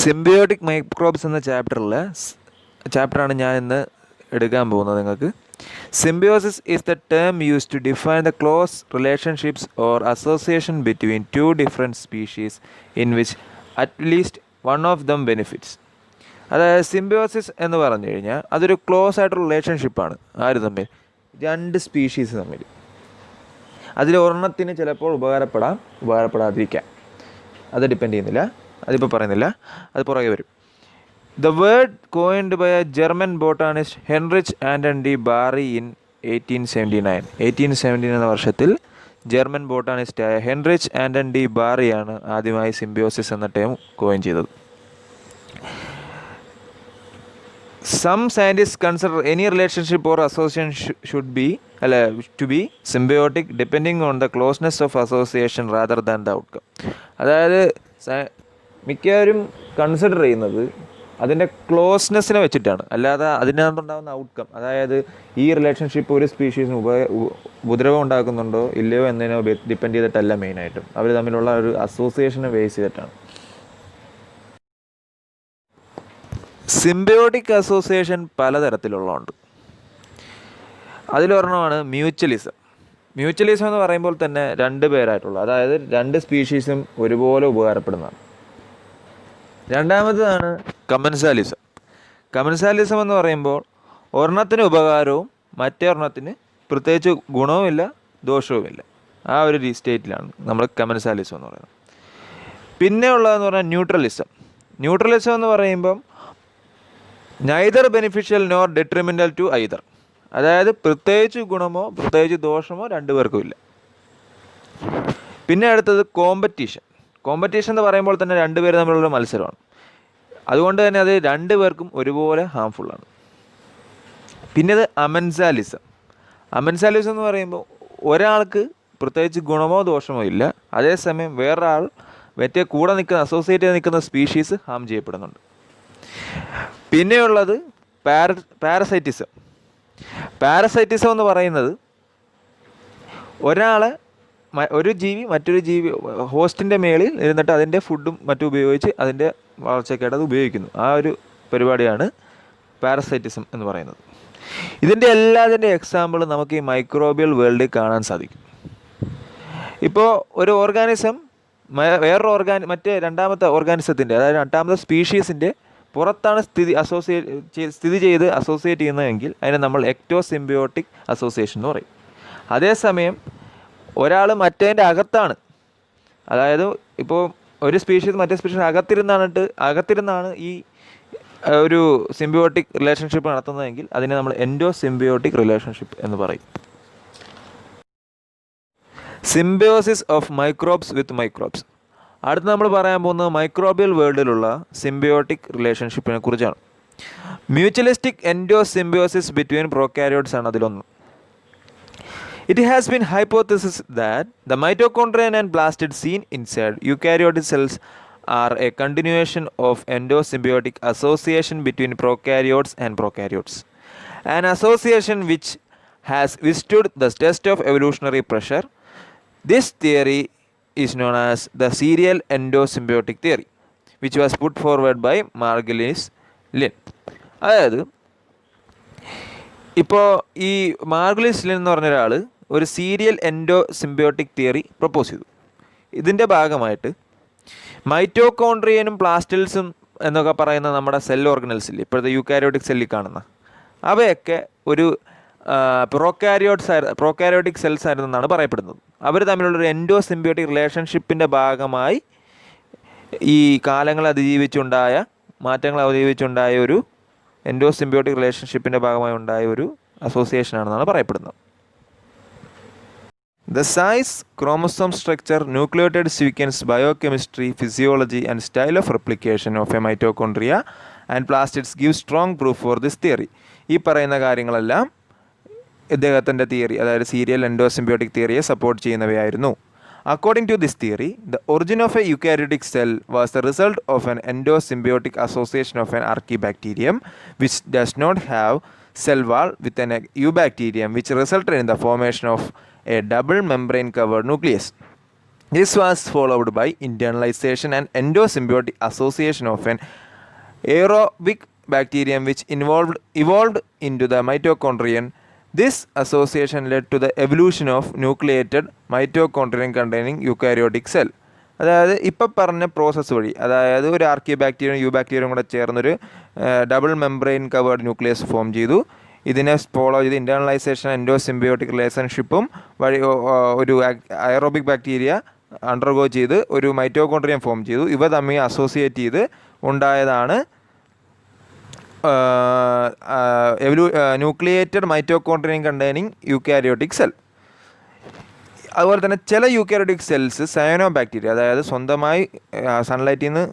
Symbiotic microbes എന്ന ചാപ്റ്ററാണ് ഞാൻ ഇന്ന് എടുക്കാൻ പോകുന്നത് നിങ്ങൾക്ക്. Symbiosis is the term use to define the close relationships or association between two different species in which at least one of them benefits. അതായത് സിംബയോസിസ് എന്ന് പറഞ്ഞു കഴിഞ്ഞാൽ അതൊരു ക്ലോസ് ആയിട്ടുള്ള റിലേഷൻഷിപ്പാണ്. ആര് തമ്മിൽ? രണ്ട് സ്പീഷീസ് തമ്മിൽ. അതിൽ ഒരെണ്ണത്തിന് ചിലപ്പോൾ ഉപകാരപ്പെടാതിരിക്കാം. അത് ഡിപ്പെൻഡ് ചെയ്യുന്നില്ല, അതിപ്പോൾ പറയുന്നില്ല, അത് പുറകെ വരും. The word coined by a German botanist Heinrich Anton de Bary in 1879 എന്ന വർഷത്തിൽ ജർമ്മൻ ബോട്ടാണിസ്റ്റായ ഹെൻറിച്ച് ആൻഡൻ ഡി ബാറിയാണ് ആദ്യമായി സിംബയോസിസ് എന്ന ടേം കോയിൻ ചെയ്തത്. Some scientists consider any relationship or association to be symbiotic depending on the closeness of association rather than the outcome. അതായത് മിക്കവരും consider ചെയ്യുന്നത് അതിൻ്റെ ക്ലോസ്നെസ്സിനെ വെച്ചിട്ടാണ്, അല്ലാതെ അതിനകത്തുണ്ടാകുന്ന ഔട്ട്കം, അതായത് ഈ റിലേഷൻഷിപ്പ് ഒരു സ്പീഷീസിന് ഉപദ്രവം ഉണ്ടാക്കുന്നുണ്ടോ ഇല്ലയോ എന്നതിനെ ഡിപ്പെൻഡ് ചെയ്തിട്ടല്ല മെയിനായിട്ടും. അവർ തമ്മിലുള്ള ഒരു അസോസിയേഷനെ ബേസ് ചെയ്തിട്ടാണ്. സിംബയോട്ടിക് അസോസിയേഷൻ പലതരത്തിലുള്ളതുണ്ട്. അതിലൊരെണ്ണമാണ് മ്യൂച്വലിസം. മ്യൂച്വലിസം എന്ന് പറയുമ്പോൾ തന്നെ രണ്ട് പേരായിട്ടുള്ള, അതായത് രണ്ട് സ്പീഷീസും ഒരുപോലെ ഉപകാരപ്പെടുന്നതാണ്. രണ്ടാമതാണ് കമൻസാലിസം. കമൻസാലിസം എന്ന് പറയുമ്പോൾ ഒരെണ്ണത്തിന് ഉപകാരവും മറ്റേ ഒരെണ്ണത്തിന് പ്രത്യേകിച്ച് ഗുണവുമില്ല ദോഷവുമില്ല. ആ ഒരു സ്റ്റേറ്റിലാണ് നമ്മൾ കമൻസാലിസം എന്ന് പറയുന്നത്. പിന്നെ ഉള്ളതെന്ന് പറഞ്ഞാൽ ന്യൂട്രലിസം. ന്യൂട്രലിസം എന്ന് പറയുമ്പം neither beneficial nor detrimental to either. അതായത് പ്രത്യേകിച്ച് ഗുണമോ പ്രത്യേകിച്ച് ദോഷമോ രണ്ടുപേർക്കും ഇല്ല. പിന്നെ അടുത്തത് കോമ്പറ്റീഷൻ. കോമ്പറ്റീഷൻ എന്ന് പറയുമ്പോൾ തന്നെ രണ്ടുപേർ തമ്മിലുള്ള മത്സരമാണ്. അതുകൊണ്ട് തന്നെ അത് രണ്ടുപേർക്കും ഒരുപോലെ ഹാംഫുള്ളാണ്. പിന്നെ അത് അമൻസാലിസം. അമൻസാലിസം എന്ന് പറയുമ്പോൾ ഒരാൾക്ക് പ്രത്യേകിച്ച് ഗുണമോ ദോഷമോ ഇല്ല, അതേസമയം വേറൊരാൾ മറ്റേ കൂടെ അസോസിയേറ്റ് ചെയ്ത് നിൽക്കുന്ന സ്പീഷീസ് ഹാം ചെയ്യപ്പെടുന്നുണ്ട്. പിന്നെയുള്ളത് പാരസൈറ്റിസം. പാരസൈറ്റിസം എന്ന് പറയുന്നത് ഒരു ജീവി മറ്റൊരു ജീവി ഹോസ്റ്റിൻ്റെ മേളിൽ ഇരുന്നിട്ട് അതിൻ്റെ ഫുഡും മറ്റും ഉപയോഗിച്ച് അതിൻ്റെ വളർച്ചയ്ക്കായിട്ട് അത് ഉപയോഗിക്കുന്നു. ആ ഒരു പരിപാടിയാണ് പാരസൈറ്റിസം എന്ന് പറയുന്നത്. ഇതിൻ്റെ എല്ലാത്തിൻ്റെ എക്സാമ്പിൾ നമുക്ക് ഈ മൈക്രോബിയൽ വേൾഡിൽ കാണാൻ സാധിക്കും. ഇപ്പോൾ ഒരു ഓർഗാനിസം വേറൊരു മറ്റേ രണ്ടാമത്തെ ഓർഗാനിസത്തിൻ്റെ, അതായത് രണ്ടാമത്തെ സ്പീഷീസിൻ്റെ പുറത്താണ് സ്ഥിതി ചെയ്ത് അസോസിയേറ്റ് ചെയ്യുന്നതെങ്കിൽ അതിനെ നമ്മൾ എക്ടോസിംബയോട്ടിക് അസോസിയേഷൻ എന്ന് പറയും. അതേസമയം ഒരാൾ മറ്റേതിൻ്റെ അകത്താണ്, അതായത് ഇപ്പോൾ ഒരു സ്പീഷീസ് മറ്റേ സ്പീഷീസ് അകത്തിരുന്നാണ് ഈ ഒരു സിംബയോട്ടിക് റിലേഷൻഷിപ്പ് നടത്തുന്നതെങ്കിൽ അതിനെ നമ്മൾ എൻഡോസിംബയോട്ടിക് റിലേഷൻഷിപ്പ് എന്ന് പറയും. Symbiosis of microbes with microbes. അടുത്ത് നമ്മൾ പറയാൻ പോകുന്നത് മൈക്രോബിയൽ വേൾഡിലുള്ള സിംബയോട്ടിക് റിലേഷൻഷിപ്പിനെ കുറിച്ചാണ്. മ്യൂച്വലിസ്റ്റിക് എൻഡോസിംബയോസിസ് ബിറ്റ്വീൻ പ്രോകാരിയോട്സ് ആണ് അതിലൊന്ന്. It has been hypothesis that the mitochondria and plastid seen inside eukaryotic cells are a continuation of endosymbiotic association between prokaryotes and prokaryotes, an association which has withstood the test of evolutionary pressure. This theory is known as the serial endosymbiotic theory, which was put forward by Margulis Lin. അതായത് ഇപ്പോൾ ഈ മാർഗുലിസ് Lin എന്ന് പറഞ്ഞ ഒരാൾ ഒരു serial endosymbiotic theory propose ചെയ്തു. ഇതിൻ്റെ ഭാഗമായിട്ട് മൈറ്റോകോൺഡ്രിയനും പ്ലാസ്റ്റിൽസും എന്നൊക്കെ പറയുന്ന നമ്മുടെ സെൽ ഓർഗനൽസിൽ ഇപ്പോഴത്തെ യൂകാരിയോട്ടിക് സെല്ലിൽ കാണുന്ന അവയൊക്കെ ഒരു പ്രോകാരിയോട്ടിക് സെൽസ് ആയിരുന്നെന്നാണ് പറയപ്പെടുന്നത്. അവർ തമ്മിലുള്ളൊരു എൻഡോസിംബയോട്ടിക് റിലേഷൻഷിപ്പിൻ്റെ ഭാഗമായി ഈ മാറ്റങ്ങൾ അതിജീവിച്ചുണ്ടായ ഒരു എൻഡോസിംബയോട്ടിക് റിലേഷൻഷിപ്പിൻ്റെ ഭാഗമായി ഉണ്ടായ ഒരു അസോസിയേഷനാണെന്നാണ് പറയപ്പെടുന്നത്. The size, chromosome structure, nucleotide sequence, biochemistry, physiology and style of replication of a mitochondria and plastids give strong proof for this theory. ഈ പറയുന്ന കാര്യങ്ങളെല്ലാം ഇദ്ദേഹത്തിൻ്റെ തിയറി, അതായത് സീരിയൽ എൻഡോസിംബയോട്ടിക് തിയറിയെ സപ്പോർട്ട് ചെയ്യുന്നവയായിരുന്നു. According to this theory, the origin of a eukaryotic cell was the result of an endosymbiotic association of an archaebacterium which does not have cell wall with an eubacterium, which resulted in the formation of a double membrane covered nucleus. This was followed by internalization and endosymbiotic association of an aerobic bacterium which evolved into the mitochondrion. This association led to the evolution of nucleated mitochondrion containing eukaryotic cell. അതായത് ഇപ്പം പറഞ്ഞ process വഴി, അതായത് ഒരു archaea ബാക്ടീരിയയും U ബാക്ടീരിയയും കൂടെ ചേർന്നൊരു double membrane covered nucleus form ചെയ്തു. ഇതിനെ ഫോളോ ചെയ്ത് ഇൻറ്റേർണലൈസേഷൻ എൻഡോസിംബയോട്ടിക് റിലേഷൻഷിപ്പും വഴി ഒരു അയറോബിക് ബാക്ടീരിയ അണ്ടർഗോ ചെയ്ത് ഒരു മൈറ്റോകോൺട്രിയം ഫോം ചെയ്തു. ഇവ തമ്മിൽ അസോസിയേറ്റ് ചെയ്ത് ഉണ്ടായതാണ് ന്യൂക്ലിയേറ്റഡ് മൈറ്റോകോൺട്രിയം കണ്ടെയ്നിങ് യൂക്കാരിയോട്ടിക് സെൽ. അതുപോലെ തന്നെ ചില യൂക്കാരിയോട്ടിക് സെൽസ് സയനോ ബാക്ടീരിയ, അതായത് സ്വന്തമായി സൺലൈറ്റിൽ നിന്ന്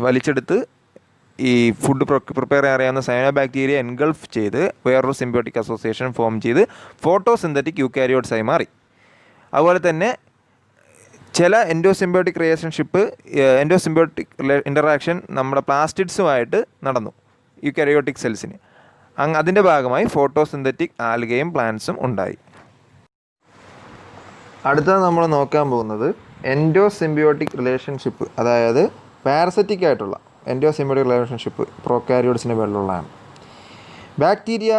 വലിച്ചെടുത്ത് ഈ ഫുഡ് പ്രിപ്പയർ ചെയ്യാൻ അറിയാവുന്ന സയനോ ബാക്ടീരിയ എൻഗൾഫ് ചെയ്ത് വേറൊരു സിംബയോട്ടിക് അസോസിയേഷൻ ഫോം ചെയ്ത് ഫോട്ടോസിന്തറ്റിക് യൂക്കാരിയോട്ട്സായി മാറി. അതുപോലെ തന്നെ ചില എൻഡോസിംബയോട്ടിക് എൻഡോസിംബയോട്ടിക് ഇൻ്ററാക്ഷൻ നമ്മുടെ പ്ലാസ്റ്റിഡ്സുമായിട്ട് നടന്നു യൂക്കാരിയോട്ടിക് സെൽസിന്. അതിൻ്റെ ഭാഗമായി ഫോട്ടോസിന്തറ്റിക് ആൽഗയും പ്ലാന്റ്സും ഉണ്ടായി. അടുത്തത് നമ്മൾ നോക്കാൻ പോകുന്നത് എൻഡോസിംബയോട്ടിക് റിലേഷൻഷിപ്പ്, അതായത് പാരസറ്റിക് ആയിട്ടുള്ള എൻഡോസിംബയോട്ടിക് റിലേഷൻഷിപ്പ് പ്രോകാരിയോട്സിന് വെള്ളമുള്ളതാണ്. Bacteria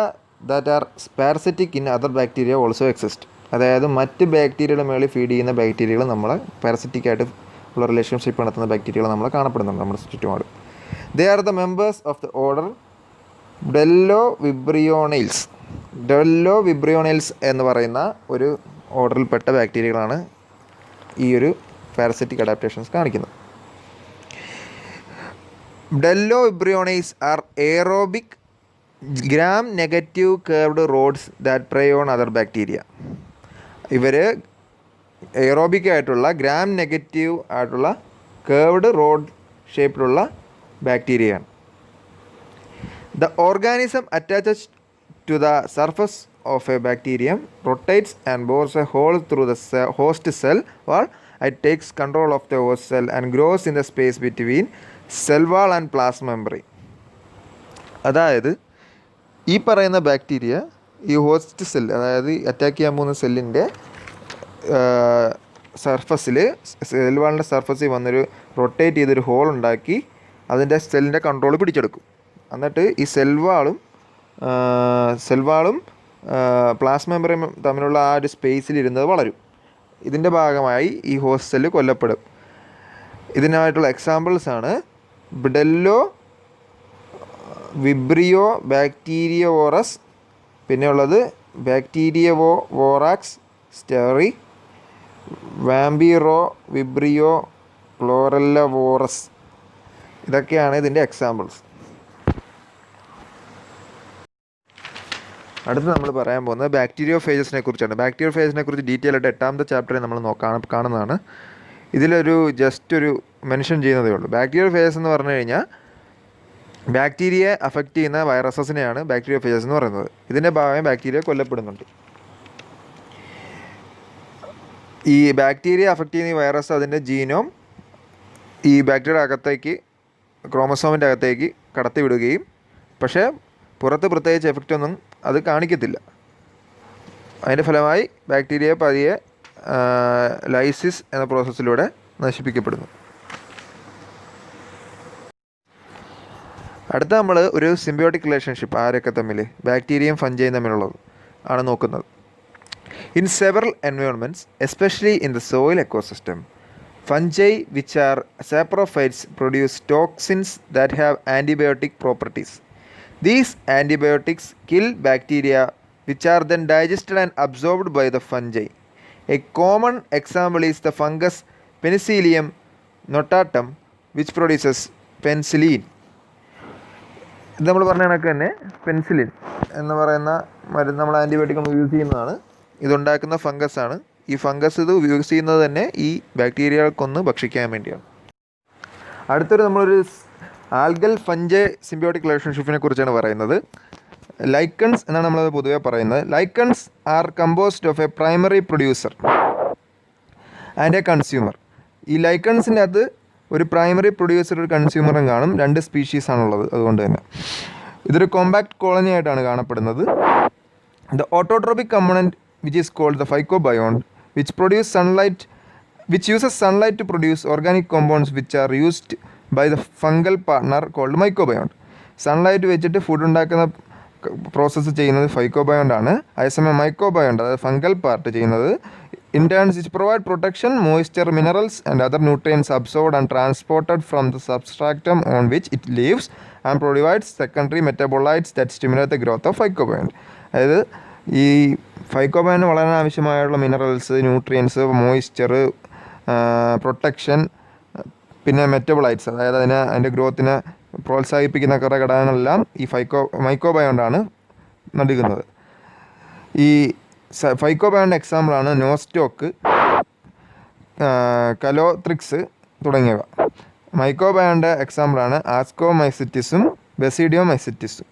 that are parasitic in other bacteria also exist. അതായത് മറ്റ് ബാക്ടീരിയയുടെ മേളിൽ ഫീഡ് ചെയ്യുന്ന ബാക്ടീരിയകൾ നമ്മളെ പാരസറ്റിക് ആയിട്ട് ഉള്ള റിലേഷൻഷിപ്പ് നടത്തുന്ന ബാക്ടീരിയകൾ നമ്മൾ കാണപ്പെടുന്നുണ്ട് നമ്മുടെ ചുറ്റുപാട്. They are the members of the order Bdellovibrionales. Bdellovibrionales എന്ന് പറയുന്ന ഒരു ഓർഡറിൽപ്പെട്ട ബാക്ടീരിയകളാണ് ഈ ഒരു പാരസറ്റിക് അഡാപ്റ്റേഷൻസ് കാണിക്കുന്നത്. Bdellovibrionales are aerobic gram negative curved rods that prey on other bacteria. ഇവർ എയറോബിക് ആയിട്ടുള്ള ഗ്രാം നെഗറ്റീവ് ആയിട്ടുള്ള കർവ്ഡ് റോഡ് ഷേപ്പിലുള്ള ബാക്ടീരിയയാണ്. The organism attaches to the surface of a bacterium rotates and bores a hole through the host cell wall. It takes control of the host cell and grows in the space between cell wall and plasma membrane. അതായത് ഈ പറയുന്ന bacteria ഈ host cell, അതായത് attack ചെയ്യാൻ പോകുന്ന സെല്ലിൻ്റെ സർഫസിൽ, cell വാളിൻ്റെ സർഫസിൽ വന്നൊരു റൊട്ടേറ്റ് ചെയ്തൊരു ഹോൾ ഉണ്ടാക്കി അതിൻ്റെ സെല്ലിൻ്റെ കൺട്രോൾ പിടിച്ചെടുക്കും. എന്നിട്ട് ഈ സെൽവാളും പ്ലാസ്മ മെംബ്രെയിൻ തമ്മിലുള്ള ആ ഒരു സ്പേസിലിരുന്നത് വളരും. ഇതിൻ്റെ ഭാഗമായി ഈ ഹോസ്റ്റ് സെല്ല് കൊല്ലപ്പെടും. ഇതിനായിട്ടുള്ള എക്സാമ്പിൾസാണ് ബിഡെല്ലോ വിബ്രിയോ ബാക്ടീരിയോറസ്, പിന്നെയുള്ളത് ബാക്ടീരിയവോ വോറാക്സ് സ്റ്റെറി, വാംബിറോ വിബ്രിയോ ക്ലോറല്ലവോറസ്. ഇതൊക്കെയാണ് ഇതിൻ്റെ എക്സാമ്പിൾസ്. അടുത്ത് നമ്മൾ പറയാൻ പോകുന്നത് ബാക്ടീരിയോഫേജസിനെ കുറിച്ചാണ്. ബാക്ടീരിയോഫേജസിനെ കുറിച്ച് ഡീറ്റെയിൽ ആയിട്ട് 8ാമത്തെ ചാപ്റ്ററിൽ നമ്മൾ കാണുന്നതാണ്. ഇതിലൊരു ജസ്റ്റ് ഒരു മെൻഷൻ ചെയ്യുന്നതേ ഉള്ളൂ. ബാക്ടീരിയോഫേജസ് എന്ന് പറഞ്ഞു കഴിഞ്ഞാൽ ബാക്ടീരിയയെ അഫക്റ്റ് ചെയ്യുന്ന വൈറസസിനെയാണ് ബാക്ടീരിയോഫേജസ് എന്ന് പറയുന്നത്. ഇതിൻ്റെ ഭാഗമായി ബാക്ടീരിയ കൊല്ലപ്പെടുന്നുണ്ട്. ഈ ബാക്ടീരിയ അഫക്റ്റ് ചെയ്യുന്ന ഈ വൈറസ് അതിൻ്റെ ജീനോം ഈ ബാക്ടീരിയയുടെ അകത്തേക്ക്, ക്രോമസോമിൻ്റെ അകത്തേക്ക് കടത്തി വിടുകയും, പക്ഷേ പുറത്ത് പ്രത്യേകിച്ച് എഫക്റ്റ് ഒന്നും അത് കാണിക്കത്തില്ല. അതിൻ്റെ ഫലമായി ബാക്ടീരിയ പതിയെ ലൈസിസ് എന്ന പ്രോസസ്സിലൂടെ നശിപ്പിക്കപ്പെടുന്നു. അടുത്ത നമ്മൾ ഒരു സിംബയോട്ടിക് റിലേഷൻഷിപ്പ് ആരൊക്കെ തമ്മിൽ, ബാക്ടീരിയയും ഫഞ്ചയും തമ്മിലുള്ളത് ആണ് നോക്കുന്നത്. In several environments especially in the soil ecosystem, fungi which are saprophytes produce toxins that have antibiotic properties. These antibiotics kill bacteria which are then digested and absorbed by the fungi. A common example is the fungus Penicillium notatum which produces penicillin. ഇത് നമ്മൾ പറഞ്ഞ കണക്ക് തന്നെ penicillin എന്ന് പറയുന്ന മരുന്ന് നമ്മൾ antibiotic നമ്മൾ യൂസ് ചെയ്യുന്നതാണ്. ഇതുണ്ടാക്കുന്ന ഫംഗസാണ്. ഈ ഫംഗസ് ഇത് യൂസ് ചെയ്യുന്നത് തന്നെ ഈ ബാക്ടീരിയകൾക്കൊന്ന് ഭക്ഷിക്കാൻ വേണ്ടിയാണ്. അടുത്തൊരു നമ്മളൊരു ആൽഗൽ ഫഞ്ചെ സിംബയോട്ടിക് റിലേഷൻഷിപ്പിനെ കുറിച്ചാണ് പറയുന്നത്. ലൈക്കൺസ് എന്നാണ് നമ്മളത് പൊതുവെ പറയുന്നത്. Lichens are composed of a primary producer and a consumer. ഈ ലൈക്കൺസിൻ്റെ അത് ഒരു പ്രൈമറി പ്രൊഡ്യൂസർ, ഒരു കൺസ്യൂമറും കാണും. 2 സ്പീഷീസാണുള്ളത്. അതുകൊണ്ട് തന്നെ ഇതൊരു കോമ്പാക്ട് കോളനി ആയിട്ടാണ് കാണപ്പെടുന്നത്. The autotrophic component which is called the phycobiont which produce sunlight which uses sunlight to produce organic compounds which are used by the fungal partner called mycobiont. Sunlight വെച്ചിട്ട് food ഉണ്ടാക്കുന്ന process ചെയ്യുന്നത് ഫൈക്കോബയോണ്ടാണ്. അതേസമയം mycobiont, അതായത് fungal part ചെയ്യുന്നത് interns which provide protection, moisture, minerals and other nutrients absorbed and transported from the substratum on which it lives and provides secondary metabolites that stimulate the growth of phycobiont. അതായത് ഈ ഫൈക്കോബയോണ്ട് വളരാൻ ആവശ്യമായുള്ള minerals, nutrients, moisture, protection, പിന്നെ metabolites, അതായത് അതിൻ്റെ ഗ്രോത്തിനെ പ്രോത്സാഹിപ്പിക്കുന്ന കുറേ ഘടകങ്ങളെല്ലാം ഈ മൈക്രോബയോണ്ടാണ് നൽകുന്നത്. ഈ ഫൈക്കോബയോണ്ട് എക്സാമ്പിളാണ് നോസ്റ്റോക്ക്, കലോത്രിക്സ് തുടങ്ങിയവ. മൈക്രോബയോണ്ട് എക്സാമ്പിളാണ് ആസ്കോമൈസിറ്റിസും ബെസിഡിയോമൈസിറ്റിസും.